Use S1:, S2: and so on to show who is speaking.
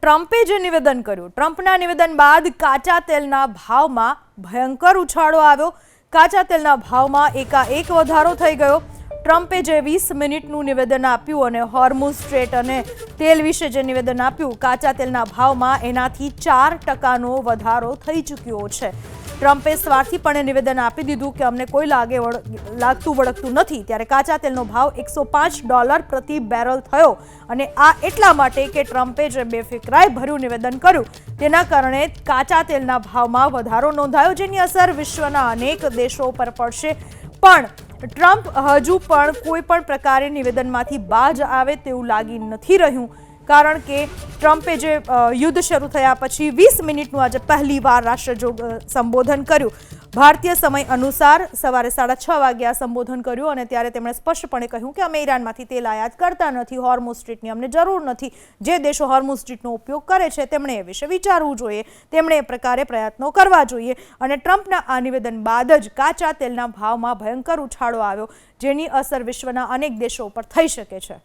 S1: ટ્રમ્પે જે નિવેદન કર્યું, ટ્રમ્પના નિવેદન બાદ કાચા તેલના ભાવમાં ભયંકર ઉછાળો આવ્યો। કાચા તેલના ભાવમાં એકાએક વધારો થઈ ગયો। ટ્રમ્પે જે 20 મિનિટનું નિવેદન આપ્યું અને હોર્મુઝ સ્ટ્રેટ અને તેલ વિશે જે નિવેદન આપ્યું, કાચા તેલના ભાવમાં એનાથી 4% વધારો થઈ ચૂક્યો છે। ટ્રમ્પે સ્વાર્થીપણે નિવેદન આપી દીધું કે અમને કોઈ લાગતું વળગતું નથી। ત્યારે કાચા તેલનો ભાવ $105 પ્રતિ બેરલ થયો અને આ એટલા માટે કે ટ્રમ્પે જે બેફિકરાઈ ભર્યું નિવેદન કર્યું તેના કારણે કાચા તેલના ભાવમાં વધારો નોંધાયો, જેની અસર વિશ્વના અનેક દેશો પર પડશે। પણ ટ્રમ્પ હજુ પણ કોઈ પણ પ્રકારે નિવેદનમાંથી બાજ આવે તેવું લાગી નથી રહ્યું, કારણ કે ટ્રમ્પે જે યુદ્ધ શરૂ થયા પછી 20 મિનિટનું આજે પહેલીવાર રાષ્ટ્રજોગ સંબોધન કર્યું। ભારતીય સમય અનુસાર સવારે 6:30 વાગે આ સંબોધન કર્યું અને ત્યારે તેમણે સ્પષ્ટપણે કહ્યું કે અમે ઈરાનમાંથી તેલ આયાત કરતા નથી, હોર્મુઝ સ્ટ્રીટની અમને જરૂર નથી। જે દેશો હોર્મુઝ સ્ટ્રીટનો ઉપયોગ કરે છે તેમણે એ વિશે વિચારવું જોઈએ, તેમણે એ પ્રકારે પ્રયત્નો કરવા જોઈએ। અને ટ્રમ્પના આ નિવેદન બાદ જ કાચા તેલના ભાવમાં ભયંકર ઉછાળો આવ્યો, જેની અસર વિશ્વના અનેક દેશો પર થઈ શકે છે।